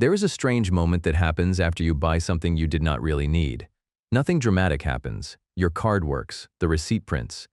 There is a strange moment that happens after you buy something you did not really need. Nothing dramatic happens. Your card works, the receipt prints.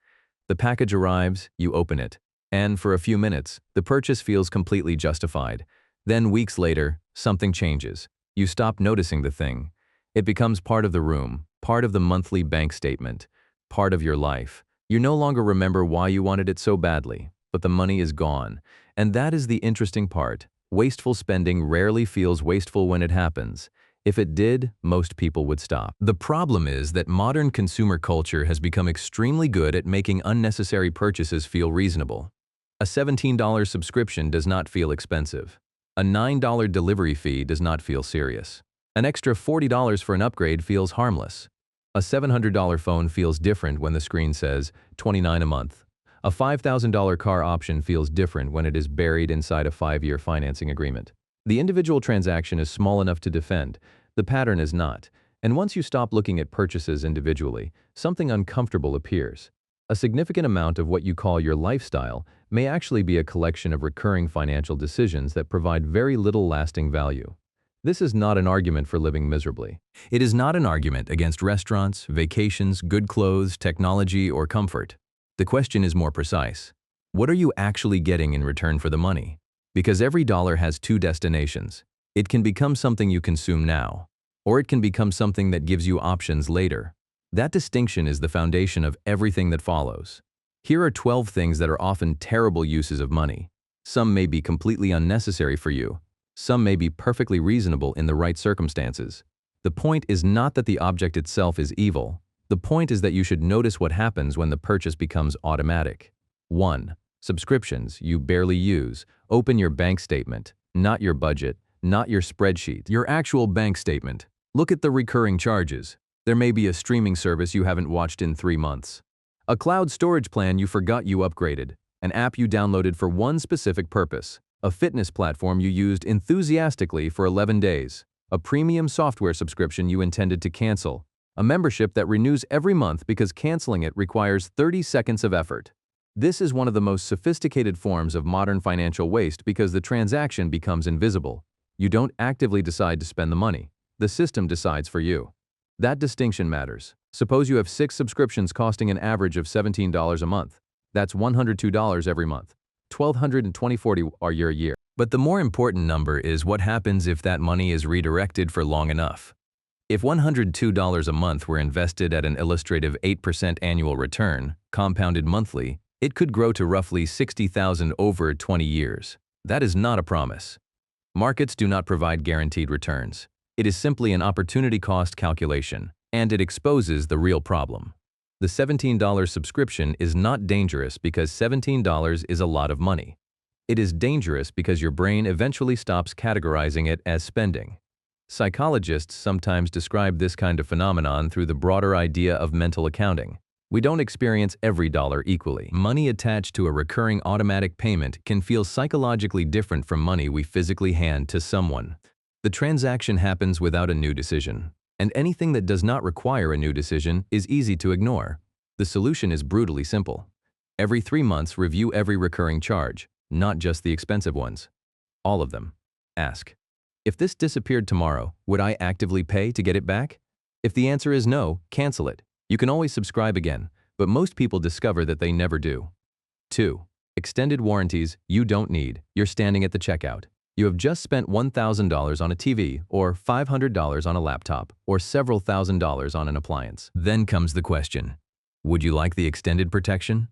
The package arrives, you open it. And for a few minutes, the purchase feels completely justified. Then weeks later, something changes. You stop noticing the thing. It becomes part of the room, part of the monthly bank statement, part of your life. You no longer remember why you wanted it so badly, but the money is gone. And that is the interesting part. Wasteful spending rarely feels wasteful when it happens. If it did, most people would stop. The problem is that modern consumer culture has become extremely good at making unnecessary purchases feel reasonable. A $17 subscription does not feel expensive. A $9 delivery fee does not feel serious. An extra $40 for an upgrade feels harmless. A $700 phone feels different when the screen says $29 a month. A $5,000 car option feels different when it is buried inside a 5-year financing agreement. The individual transaction is small enough to defend, the pattern is not, and once you stop looking at purchases individually, something uncomfortable appears. A significant amount of what you call your lifestyle may actually be a collection of recurring financial decisions that provide very little lasting value. This is not an argument for living miserably. It is not an argument against restaurants, vacations, good clothes, technology, or comfort. The question is more precise. What are you actually getting in return for the money? Because every dollar has two destinations. It can become something you consume now, or it can become something that gives you options later. That distinction is the foundation of everything that follows. Here are 12 things that are often terrible uses of money. Some may be completely unnecessary for you. Some may be perfectly reasonable in the right circumstances. The point is not that the object itself is evil. The point is that you should notice what happens when the purchase becomes automatic. 1. Subscriptions you barely use. Open your bank statement, not your budget, not your spreadsheet, your actual bank statement. Look at the recurring charges. There may be a streaming service you haven't watched in 3 months. A cloud storage plan you forgot you upgraded. An app you downloaded for one specific purpose. A fitness platform you used enthusiastically for 11 days. A premium software subscription you intended to cancel. A membership that renews every month because canceling it requires 30 seconds of effort. This is one of the most sophisticated forms of modern financial waste because the transaction becomes invisible. You don't actively decide to spend the money. The system decides for you. That distinction matters. Suppose you have 6 subscriptions costing an average of $17 a month. That's $102 every month. $1,224 are your year. But the more important number is what happens if that money is redirected for long enough. If $102 a month were invested at an illustrative 8% annual return, compounded monthly, it could grow to roughly $60,000 over 20 years. That is not a promise. Markets do not provide guaranteed returns. It is simply an opportunity cost calculation, and it exposes the real problem. The $17 subscription is not dangerous because $17 is a lot of money. It is dangerous because your brain eventually stops categorizing it as spending. Psychologists sometimes describe this kind of phenomenon through the broader idea of mental accounting. We don't experience every dollar equally. Money attached to a recurring automatic payment can feel psychologically different from money we physically hand to someone. The transaction happens without a new decision, and anything that does not require a new decision is easy to ignore. The solution is brutally simple. Every 3 months, review every recurring charge, not just the expensive ones. All of them. Ask, if this disappeared tomorrow, would I actively pay to get it back? If the answer is no, cancel it. You can always subscribe again, but most people discover that they never do. 2. Extended warranties you don't need. You're standing at the checkout. You have just spent $1,000 on a TV, or $500 on a laptop, or several $1,000s on an appliance. Then comes the question, would you like the extended protection?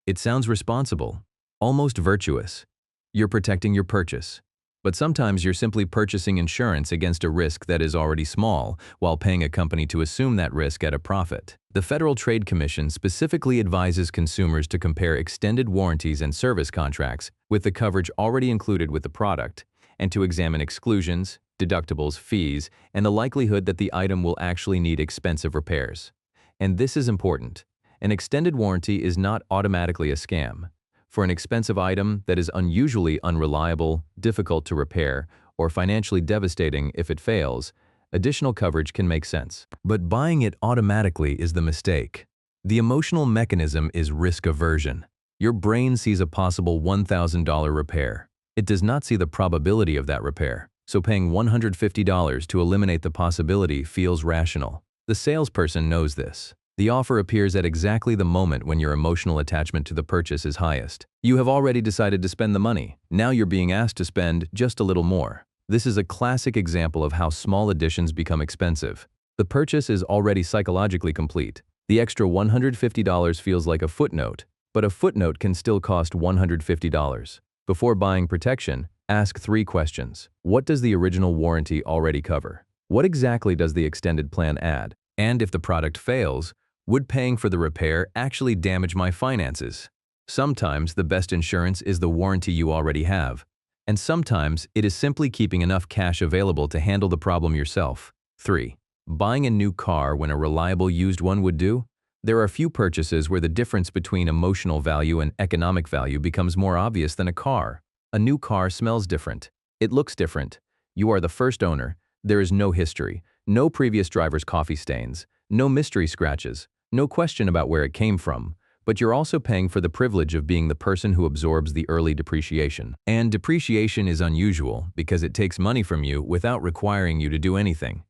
It sounds responsible, almost virtuous. You're protecting your purchase. But sometimes you're simply purchasing insurance against a risk that is already small, while paying a company to assume that risk at a profit. The Federal Trade Commission specifically advises consumers to compare extended warranties and service contracts with the coverage already included with the product, and to examine exclusions, deductibles, fees, and the likelihood that the item will actually need expensive repairs. And this is important. An extended warranty is not automatically a scam. For an expensive item that is unusually unreliable, difficult to repair, or financially devastating if it fails, additional coverage can make sense. But buying it automatically is the mistake. The emotional mechanism is risk aversion. Your brain sees a possible $1,000 repair. It does not see the probability of that repair. so paying $150 to eliminate the possibility feels rational. The salesperson knows this. The offer appears at exactly the moment when your emotional attachment to the purchase is highest. You have already decided to spend the money. Now you're being asked to spend just a little more. This is a classic example of how small additions become expensive. The purchase is already psychologically complete. The extra $150 feels like a footnote, but a footnote can still cost $150. Before buying protection, ask 3 questions. What does the original warranty already cover? What exactly does the extended plan add? And if the product fails, would paying for the repair actually damage my finances? Sometimes the best insurance is the warranty you already have, and sometimes it is simply keeping enough cash available to handle the problem yourself. 3. Buying a new car when a reliable used one would do? There are few purchases where the difference between emotional value and economic value becomes more obvious than a car. A new car smells different. It looks different. You are the first owner. There is no history, no previous driver's coffee stains, no mystery scratches, no question about where it came from, but you're also paying for the privilege of being the person who absorbs the early depreciation. And depreciation is unusual because it takes money from you without requiring you to do anything.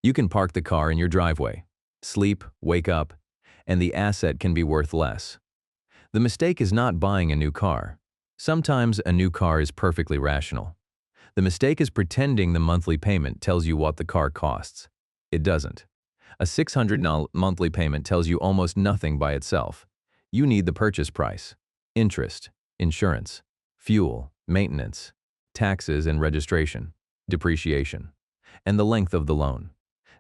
You can park the car in your driveway, sleep, wake up, and the asset can be worth less. The mistake is not buying a new car. Sometimes a new car is perfectly rational. The mistake is pretending the monthly payment tells you what the car costs. It doesn't. A $600 monthly payment tells you almost nothing by itself. You need the purchase price, interest, insurance, fuel, maintenance, taxes and registration, depreciation, and the length of the loan.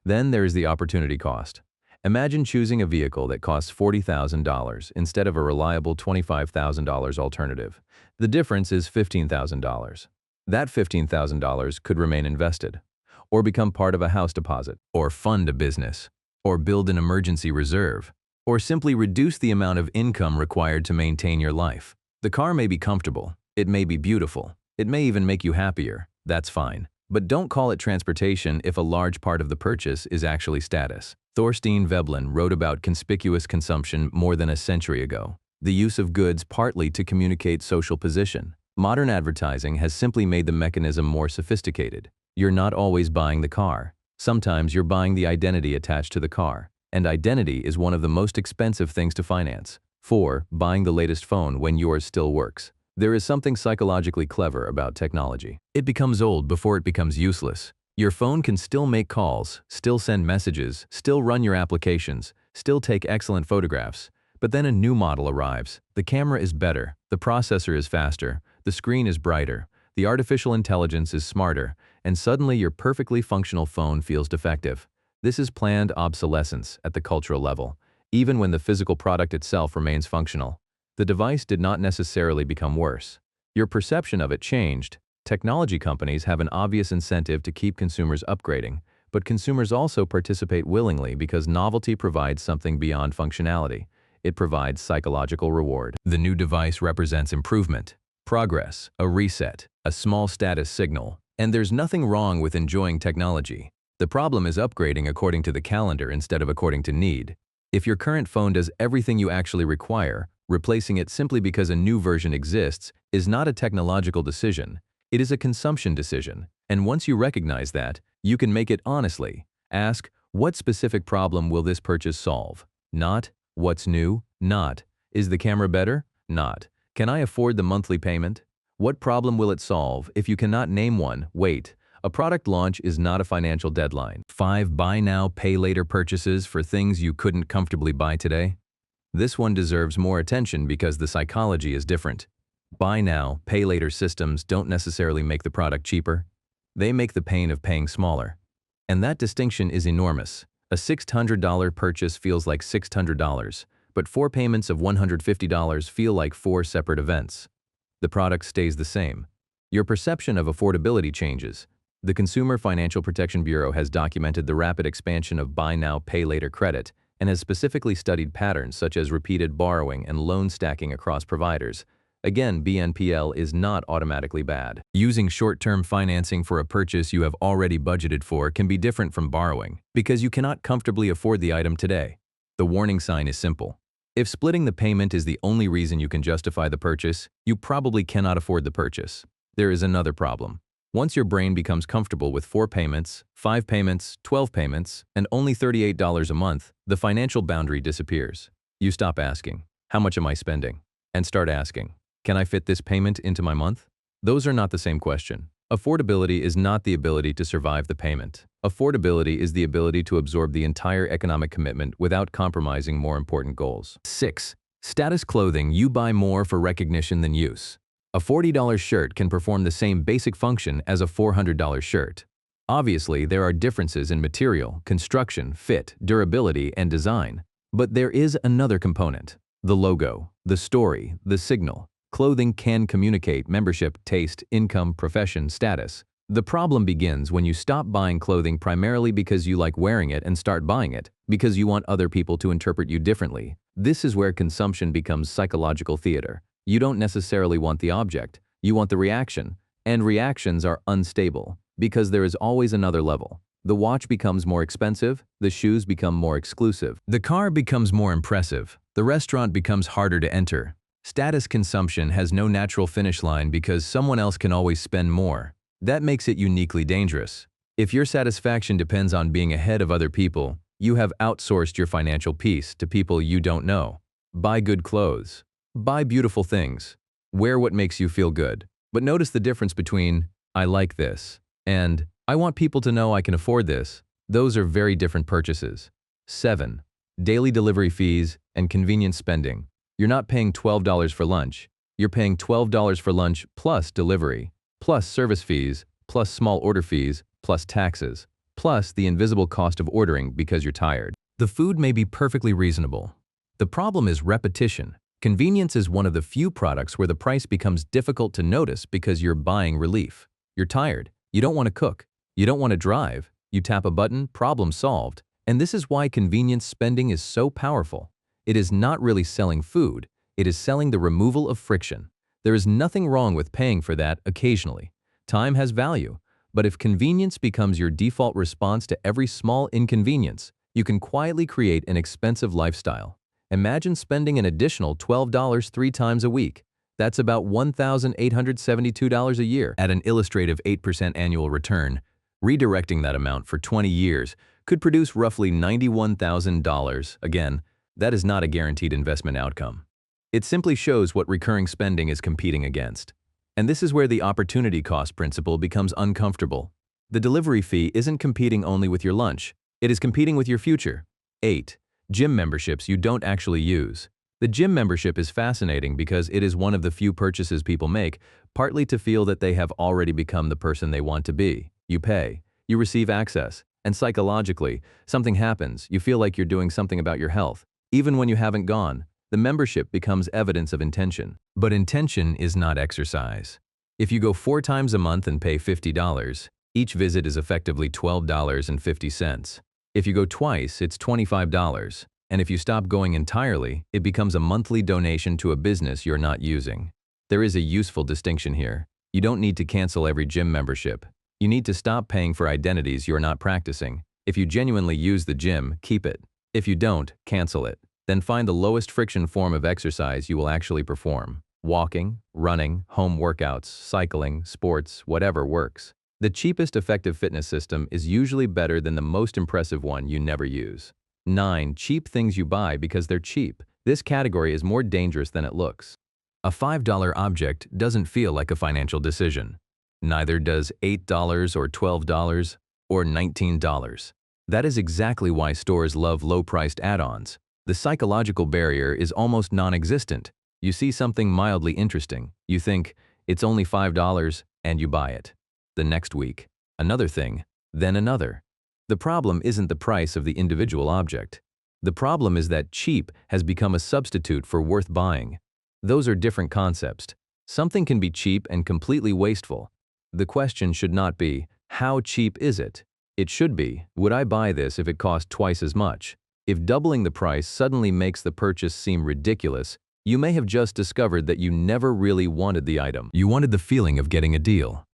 Then there is the opportunity cost. Imagine choosing a vehicle that costs $40,000 instead of a reliable $25,000 alternative. The difference is $15,000. That $15,000 could remain invested, or become part of a house deposit, or fund a business, or build an emergency reserve, or simply reduce the amount of income required to maintain your life. The car may be comfortable, it may be beautiful, it may even make you happier. That's fine. But don't call it transportation if a large part of the purchase is actually status. Thorstein Veblen wrote about conspicuous consumption more than a century ago. The use of goods partly to communicate social position. Modern advertising has simply made the mechanism more sophisticated. You're not always buying the car. Sometimes you're buying the identity attached to the car. And identity is one of the most expensive things to finance. 4. Buying the latest phone when yours still works. There is something psychologically clever about technology. It becomes old before it becomes useless. Your phone can still make calls, still send messages, still run your applications, still take excellent photographs. But then a new model arrives. The camera is better, the processor is faster, the screen is brighter, the artificial intelligence is smarter, and suddenly your perfectly functional phone feels defective. This is planned obsolescence at the cultural level, even when the physical product itself remains functional. The device did not necessarily become worse. Your perception of it changed. Technology companies have an obvious incentive to keep consumers upgrading, but consumers also participate willingly because novelty provides something beyond functionality. It provides psychological reward. The new device represents improvement, progress, a reset, a small status signal. And there's nothing wrong with enjoying technology. The problem is upgrading according to the calendar instead of according to need. If your current phone does everything you actually require, replacing it simply because a new version exists is not a technological decision. It is a consumption decision. And once you recognize that, you can make it honestly. Ask, what specific problem will this purchase solve? Not, what's new? Not, is the camera better? Not, can I afford the monthly payment? What problem will it solve? If you cannot name one, wait. A product launch is not a financial deadline. 5. Buy now, pay later purchases for things you couldn't comfortably buy today. This one deserves more attention because the psychology is different. Buy now, pay later systems don't necessarily make the product cheaper. They make the pain of paying smaller. And that distinction is enormous. A $600 purchase feels like $600, but 4 payments of $150 feel like 4 separate events. The product stays the same. Your perception of affordability changes. The Consumer Financial Protection Bureau has documented the rapid expansion of buy now, pay later credit and has specifically studied patterns such as repeated borrowing and loan stacking across providers. Again, BNPL is not automatically bad. Using short-term financing for a purchase you have already budgeted for can be different from borrowing because you cannot comfortably afford the item today. The warning sign is simple. If splitting the payment is the only reason you can justify the purchase, you probably cannot afford the purchase. There is another problem. Once your brain becomes comfortable with 4 payments, 5 payments, 12 payments, and only $38 a month, the financial boundary disappears. You stop asking, "How much am I spending?" and start asking, "Can I fit this payment into my month?" Those are not the same question. Affordability is not the ability to survive the payment. Affordability is the ability to absorb the entire economic commitment without compromising more important goals. 6. Status clothing. You buy more for recognition than use. A $40 shirt can perform the same basic function as a $400 shirt. Obviously, there are differences in material, construction, fit, durability, and design. But there is another component: the logo, the story, the signal. Clothing can communicate membership, taste, income, profession, status. The problem begins when you stop buying clothing primarily because you like wearing it and start buying it because you want other people to interpret you differently. This is where consumption becomes psychological theater. You don't necessarily want the object, you want the reaction. And reactions are unstable because there is always another level. The watch becomes more expensive, the shoes become more exclusive. The car becomes more impressive, the restaurant becomes harder to enter. Status consumption has no natural finish line because someone else can always spend more. That makes it uniquely dangerous. If your satisfaction depends on being ahead of other people, you have outsourced your financial peace to people you don't know. Buy good clothes. Buy beautiful things. Wear what makes you feel good. But notice the difference between "I like this" and "I want people to know I can afford this." Those are very different purchases. 7. Daily delivery fees and convenience spending. You're not paying $12 for lunch. You're paying $12 for lunch plus delivery, plus service fees, plus small order fees, plus taxes, plus the invisible cost of ordering because you're tired. The food may be perfectly reasonable. The problem is repetition. Convenience is one of the few products where the price becomes difficult to notice because you're buying relief. You're tired. You don't want to cook. You don't want to drive. You tap a button, problem solved. And this is why convenience spending is so powerful. It is not really selling food. It is selling the removal of friction. There is nothing wrong with paying for that occasionally. Time has value. But if convenience becomes your default response to every small inconvenience, you can quietly create an expensive lifestyle. Imagine spending an additional $12 3 times a week. That's about $1,872 a year. At an illustrative 8% annual return, redirecting that amount for 20 years could produce roughly $91,000. Again, that is not a guaranteed investment outcome. It simply shows what recurring spending is competing against. And this is where the opportunity cost principle becomes uncomfortable. The delivery fee isn't competing only with your lunch. It is competing with your future. 8. Gym memberships you don't actually use. The gym membership is fascinating because it is one of the few purchases people make, partly to feel that they have already become the person they want to be. You pay, you receive access, and psychologically, something happens. You feel like you're doing something about your health. Even when you haven't gone, the membership becomes evidence of intention. But intention is not exercise. If you go 4 times a month and pay $50, each visit is effectively $12.50. If you go twice, it's $25. And if you stop going entirely, it becomes a monthly donation to a business you're not using. There is a useful distinction here. You don't need to cancel every gym membership. You need to stop paying for identities you're not practicing. If you genuinely use the gym, keep it. If you don't, cancel it. Then find the lowest friction form of exercise you will actually perform. Walking, running, home workouts, cycling, sports, whatever works. The cheapest effective fitness system is usually better than the most impressive one you never use. 9. Cheap things you buy because they're cheap. This category is more dangerous than it looks. A $5 object doesn't feel like a financial decision. Neither does $8 or $12 or $19. That is exactly why stores love low-priced add-ons. The psychological barrier is almost non-existent. You see something mildly interesting. You think, it's only $5, and you buy it. The next week, another thing, then another. The problem isn't the price of the individual object. The problem is that cheap has become a substitute for worth buying. Those are different concepts. Something can be cheap and completely wasteful. The question should not be, how cheap is it? It should be, would I buy this if it cost twice as much? If doubling the price suddenly makes the purchase seem ridiculous, you may have just discovered that you never really wanted the item. You wanted the feeling of getting a deal.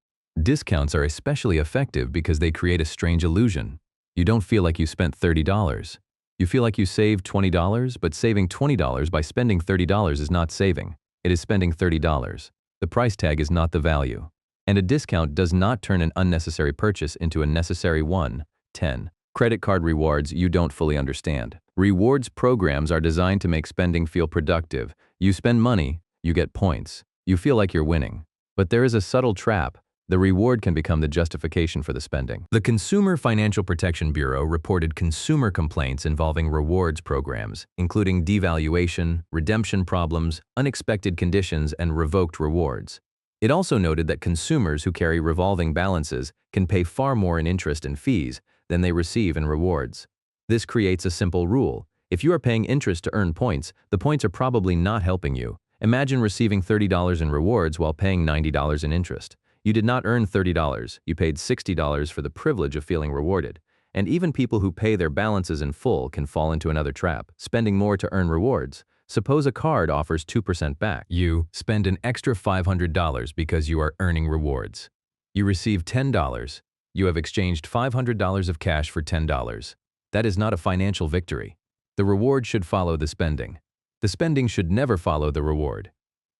Discounts are especially effective because they create a strange illusion. You don't feel like you spent $30. You feel like you saved $20, but saving $20 by spending $30 is not saving. It is spending $30. The price tag is not the value. And a discount does not turn an unnecessary purchase into a necessary one. 10. Credit card rewards you don't fully understand. Rewards programs are designed to make spending feel productive. You spend money, you get points. You feel like you're winning. But there is a subtle trap. The reward can become the justification for the spending. The Consumer Financial Protection Bureau reported consumer complaints involving rewards programs, including devaluation, redemption problems, unexpected conditions, and revoked rewards. It also noted that consumers who carry revolving balances can pay far more in interest and fees than they receive in rewards. This creates a simple rule. If you are paying interest to earn points, the points are probably not helping you. Imagine receiving $30 in rewards while paying $90 in interest. You did not earn $30, you paid $60 for the privilege of feeling rewarded. And even people who pay their balances in full can fall into another trap, spending more to earn rewards. Suppose a card offers 2% back. You spend an extra $500 because you are earning rewards. You receive $10. You have exchanged $500 of cash for $10. That is not a financial victory. The reward should follow the spending. The spending should never follow the reward.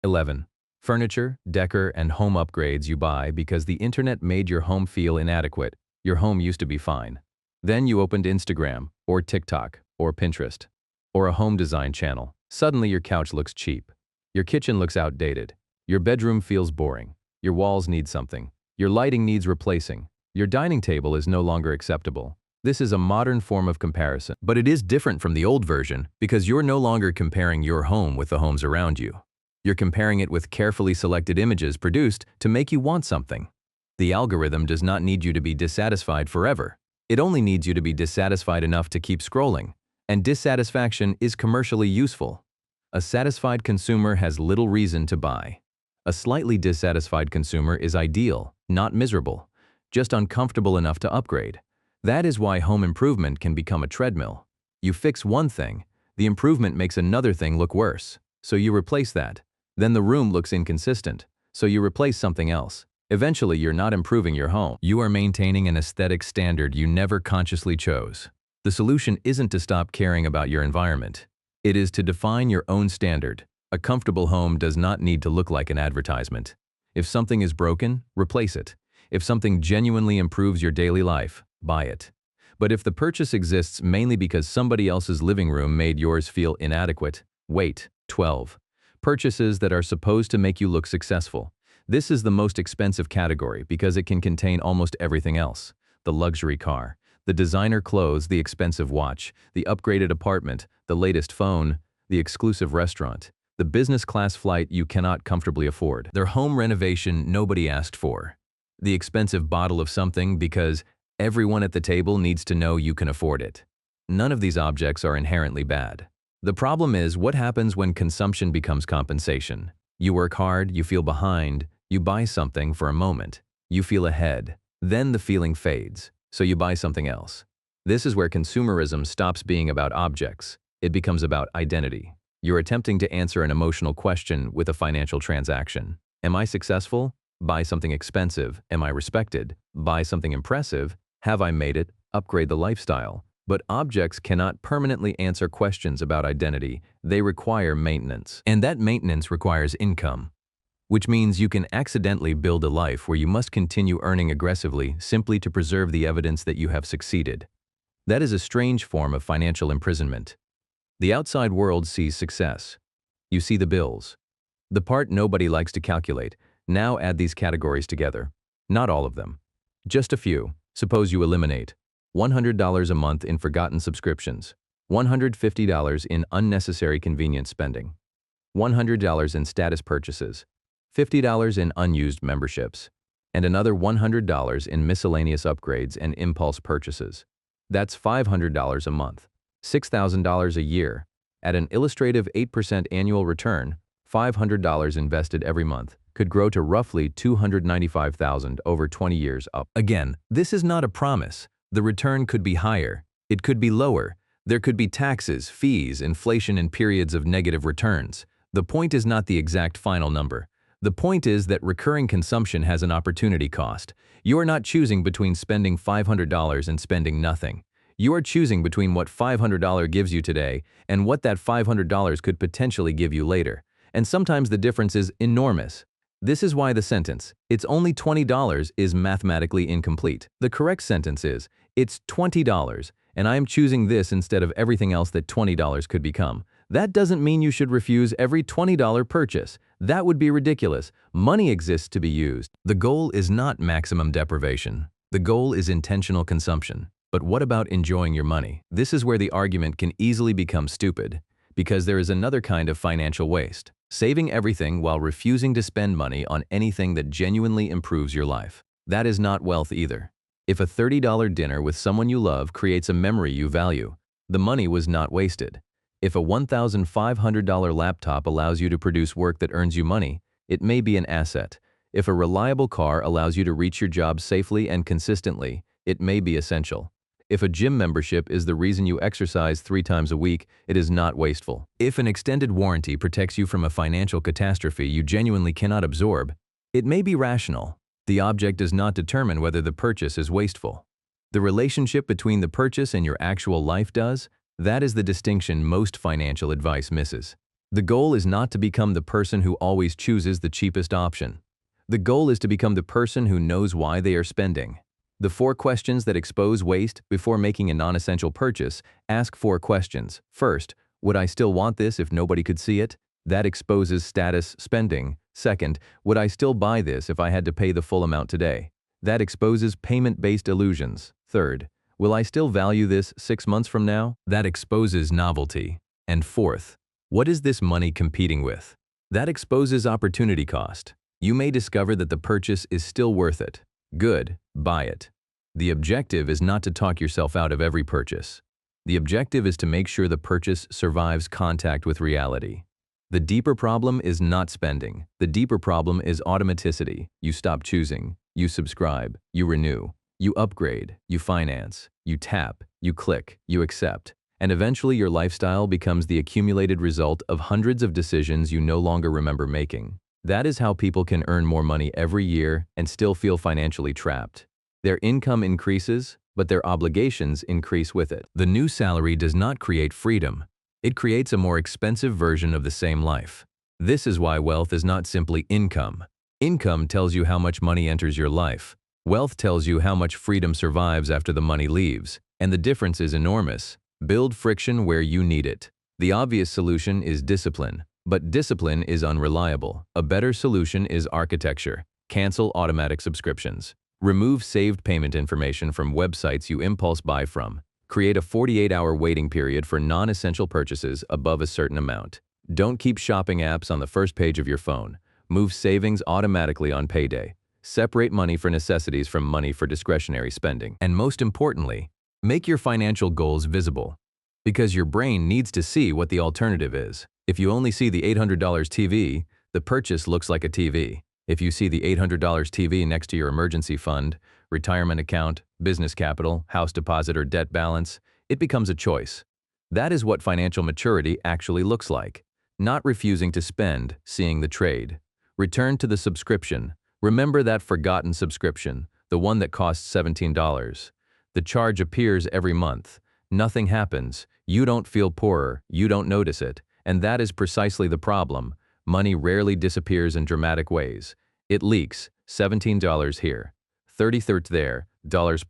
11. Furniture, decor, and home upgrades you buy because the internet made your home feel inadequate. Your home used to be fine. Then you opened Instagram, or TikTok, or Pinterest, or a home design channel. Suddenly your couch looks cheap. Your kitchen looks outdated. Your bedroom feels boring. Your walls need something. Your lighting needs replacing. Your dining table is no longer acceptable. This is a modern form of comparison, but it is different from the old version because you're no longer comparing your home with the homes around you. You're comparing it with carefully selected images produced to make you want something. The algorithm does not need you to be dissatisfied forever. It only needs you to be dissatisfied enough to keep scrolling. And dissatisfaction is commercially useful. A satisfied consumer has little reason to buy. A slightly dissatisfied consumer is ideal, not miserable, just uncomfortable enough to upgrade. That is why home improvement can become a treadmill. You fix one thing, the improvement makes another thing look worse, so you replace that. Then the room looks inconsistent, so you replace something else. Eventually, you're not improving your home. You are maintaining an aesthetic standard you never consciously chose. The solution isn't to stop caring about your environment. It is to define your own standard. A comfortable home does not need to look like an advertisement. If something is broken, replace it. If something genuinely improves your daily life, buy it. But if the purchase exists mainly because somebody else's living room made yours feel inadequate, wait. 12. Purchases that are supposed to make you look successful. This is the most expensive category because it can contain almost everything else. The luxury car, the designer clothes, the expensive watch, the upgraded apartment, the latest phone, the exclusive restaurant, the business class flight you cannot comfortably afford, their home renovation nobody asked for, the expensive bottle of something because everyone at the table needs to know you can afford it. None of these objects are inherently bad. The problem is what happens when consumption becomes compensation. You work hard, you feel behind, you buy something for a moment, you feel ahead, then the feeling fades, so you buy something else. This is where consumerism stops being about objects. It becomes about identity. You're attempting to answer an emotional question with a financial transaction. Am I successful? Buy something expensive. Am I respected? Buy something impressive. Have I made it? Upgrade the lifestyle. But objects cannot permanently answer questions about identity. They require maintenance. And that maintenance requires income, which means you can accidentally build a life where you must continue earning aggressively simply to preserve the evidence that you have succeeded. That is a strange form of financial imprisonment. The outside world sees success. You see the bills. The part nobody likes to calculate. Now add these categories together. Not all of them. Just a few. Suppose you eliminate $100 a month in forgotten subscriptions, $150 in unnecessary convenience spending, $100 in status purchases, $50 in unused memberships, and another $100 in miscellaneous upgrades and impulse purchases. That's $500 a month, $6,000 a year. At an illustrative 8% annual return, $500 invested every month could grow to roughly $295,000 over 20 years up. Again, this is not a promise. The return could be higher. It could be lower. There could be taxes, fees, inflation, and periods of negative returns. The point is not the exact final number. The point is that recurring consumption has an opportunity cost. You are not choosing between spending $500 and spending nothing. You are choosing between what $500 gives you today and what that $500 could potentially give you later. And sometimes the difference is enormous. This is why the sentence, "It's only $20" is mathematically incomplete. The correct sentence is, "It's $20, and I am choosing this instead of everything else that $20 could become." That doesn't mean you should refuse every $20 purchase. That would be ridiculous. Money exists to be used. The goal is not maximum deprivation. The goal is intentional consumption. But what about enjoying your money? This is where the argument can easily become stupid, because there is another kind of financial waste. Saving everything while refusing to spend money on anything that genuinely improves your life. That is not wealth either. If a $30 dinner with someone you love creates a memory you value, the money was not wasted. If a $1,500 laptop allows you to produce work that earns you money, it may be an asset. If a reliable car allows you to reach your job safely and consistently, it may be essential. If a gym membership is the reason you exercise 3 times a week, it is not wasteful. If an extended warranty protects you from a financial catastrophe you genuinely cannot absorb, it may be rational. The object does not determine whether the purchase is wasteful. The relationship between the purchase and your actual life does. That is the distinction most financial advice misses. The goal is not to become the person who always chooses the cheapest option. The goal is to become the person who knows why they are spending. The 4 questions that expose waste before making a non-essential purchase ask 4 questions. First, would I still want this if nobody could see it? That exposes status spending. Second, would I still buy this if I had to pay the full amount today? That exposes payment-based illusions. Third, will I still value this 6 months from now? That exposes novelty. And fourth, what is this money competing with? That exposes opportunity cost. You may discover that the purchase is still worth it. Good, buy it. The objective is not to talk yourself out of every purchase. The objective is to make sure the purchase survives contact with reality. The deeper problem is not spending. The deeper problem is automaticity. You stop choosing. You subscribe. You renew. You upgrade, you finance, you tap, you click, you accept, and eventually your lifestyle becomes the accumulated result of hundreds of decisions you no longer remember making. That is how people can earn more money every year and still feel financially trapped. Their income increases, but their obligations increase with it. The new salary does not create freedom. It creates a more expensive version of the same life. This is why wealth is not simply income. Income tells you how much money enters your life. Wealth tells you how much freedom survives after the money leaves, and the difference is enormous. Build friction where you need it. The obvious solution is discipline, but discipline is unreliable. A better solution is architecture. Cancel automatic subscriptions. Remove saved payment information from websites you impulse buy from. Create a 48-hour waiting period for non-essential purchases above a certain amount. Don't keep shopping apps on the first page of your phone. Move savings automatically on payday. Separate money for necessities from money for discretionary spending. And most importantly, make your financial goals visible. Because your brain needs to see what the alternative is. If you only see the $800 TV, the purchase looks like a TV. If you see the $800 TV next to your emergency fund, retirement account, business capital, house deposit, or debt balance, it becomes a choice. That is what financial maturity actually looks like. Not refusing to spend, seeing the trade. Return to the subscription. Remember that forgotten subscription, the one that costs $17. The charge appears every month. Nothing happens. You don't feel poorer. You don't notice it. And that is precisely the problem. Money rarely disappears in dramatic ways. It leaks. $17 here. $33 there. Dollars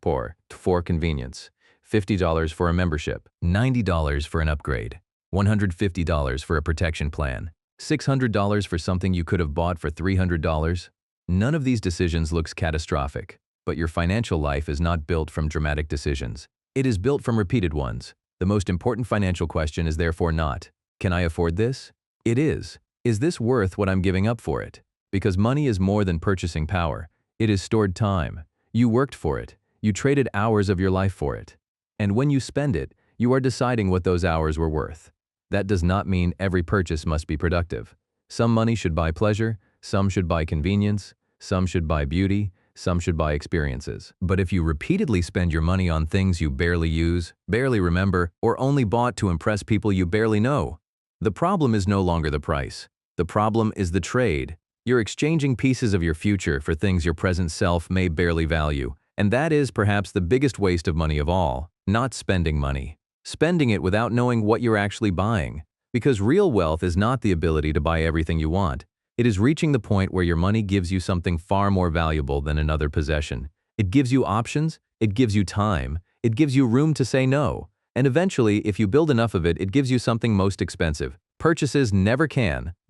for convenience. $50 for a membership. $90 for an upgrade. $150 for a protection plan. $600 for something you could have bought for $300. None of these decisions looks catastrophic, but your financial life is not built from dramatic decisions. It is built from repeated ones. The most important financial question is therefore not, can I afford this? It is this worth what I'm giving up for it? Because money is more than purchasing power. It is stored time. You worked for it. You traded hours of your life for it. And when you spend it, you are deciding what those hours were worth. That does not mean every purchase must be productive. Some money should buy pleasure, some should buy convenience, some should buy beauty, some should buy experiences. But if you repeatedly spend your money on things you barely use, barely remember, or only bought to impress people you barely know, the problem is no longer the price. The problem is the trade. You're exchanging pieces of your future for things your present self may barely value. And that is perhaps the biggest waste of money of all, not spending money. Spending it without knowing what you're actually buying. Because real wealth is not the ability to buy everything you want. It is reaching the point where your money gives you something far more valuable than another possession. It gives you options, it gives you time, it gives you room to say no. And eventually, if you build enough of it, it gives you something most expensive. Purchases never can. The